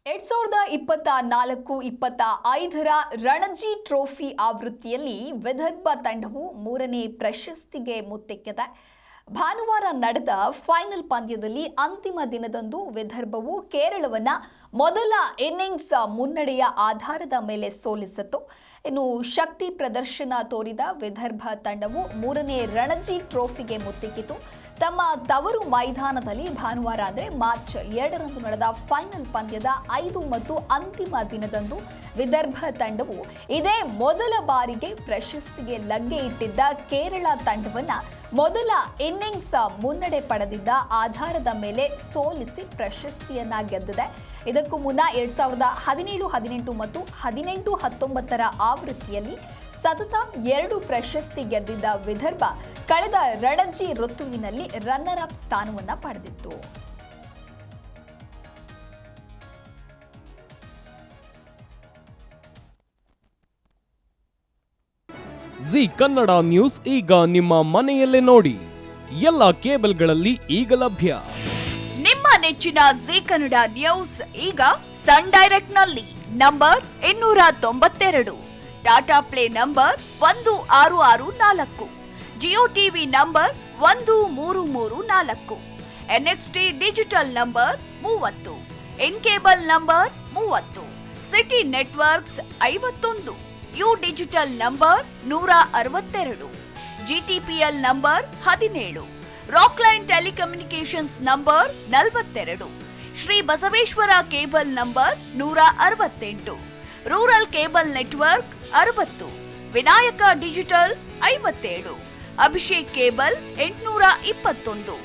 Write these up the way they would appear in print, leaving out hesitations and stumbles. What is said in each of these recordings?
2024-25ರ Ranji trophy ಆವೃತ್ತಿಯಲ್ಲಿ ವಿದರ್ಭ ತಂಡವು ಮೂರನೇ ಪ್ರಶಸ್ತಿಗೆ ಮುತ್ತಿಕ್ಕಿದೆ. ಭಾನುವಾರ ನಡೆದ ಫೈನಲ್ ಪಂದ್ಯದಲ್ಲಿ ಅಂತಿಮ ದಿನದಂದು ವಿದರ್ಭವು ಕೇರಳವನ್ನು ಮೊದಲ ಇನ್ನಿಂಗ್ಸ್ ಮುನ್ನಡೆಯ ಆಧಾರದ ಮೇಲೆ ಸೋಲಿಸಿತು. ಇನ್ನು ಶಕ್ತಿ ಪ್ರದರ್ಶನ ತೋರಿದ ವಿದರ್ಭ ತಂಡವು ಮೂರನೇ ರಣಜಿ ಟ್ರೋಫಿಗೆ ಮುತ್ತಿಕ್ಕಿತು. ತಮ್ಮ ತವರು ಮೈದಾನದಲ್ಲಿ ಭಾನುವಾರ ಅಂದರೆ ಮಾರ್ಚ್ 2ರಂದು ನಡೆದ ಫೈನಲ್ ಪಂದ್ಯದ 5 ಮತ್ತು ಅಂತಿಮ ದಿನದಂದು ವಿದರ್ಭ ತಂಡವು ಇದೇ ಮೊದಲ ಬಾರಿಗೆ ಪ್ರಶಸ್ತಿಗೆ ಲಗ್ಗೆ ಇಟ್ಟಿದ್ದ ಕೇರಳ ತಂಡವನ್ನು ಮೊದಲ ಇನ್ನಿಂಗ್ಸ್ ಮುನ್ನಡೆ ಪಡೆದಿದ್ದ ಆಧಾರದ ಮೇಲೆ ಸೋಲಿಸಿ ಪ್ರಶಸ್ತಿಯನ್ನ ಗೆದ್ದಿದೆ. ಇದಕ್ಕೂ ಮುನ್ನ 2017, 18 ಮತ್ತು 18-19ರ ಆವೃತ್ತಿಯಲ್ಲಿ ಸತತ 2 ಪ್ರಶಸ್ತಿ ಗೆದ್ದಿದ್ದ ವಿದರ್ಭ ಕಳೆದ ರಣಜಿ ಋತುವಿನಲ್ಲಿ ರನ್ನರ್ ಅಪ್ ಸ್ಥಾನವನ್ನು ಪಡೆದಿತ್ತು. ಜಿ ಕನ್ನಡ ನ್ಯೂಸ್ ಈಗ ನಿಮ್ಮ ಮನೆಯಲ್ಲೇ ನೋಡಿ. ಎಲ್ಲ ಕೇಬಲ್ಗಳಲ್ಲಿ ಈಗ ಲಭ್ಯ. ನಿಮ್ಮ ನೆಚ್ಚಿನ ಜಿ ಕನ್ನಡ ನ್ಯೂಸ್ ಈಗ ಸನ್ ಡೈರೆಕ್ಟ್ ನಲ್ಲಿ number 292, Tata play number 1664, Jio TV number 1334, NXT digital number 30, in cable number 30, city networks 51, U digital number 162, GTPL number 17, Rockline telecommunications number 42, Shri Basaveshwara cable number 168, rural cable network 60, Vinayaka digital 57, Abhishek cable 821,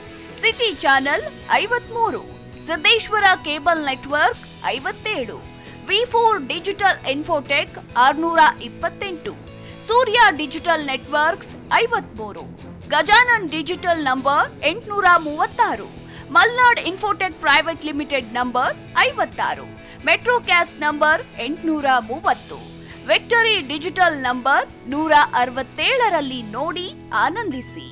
city channel 53, Siddeshwara cable network 57, ವಿ4 digital infotech 628, Surya digital networks 53, Gajanan digital number 836, Malnad infotech private limited number 56, Metrocast number 830, victory digital number 167ರಲ್ಲಿ ನೋಡಿ ಆನಂದಿಸಿ.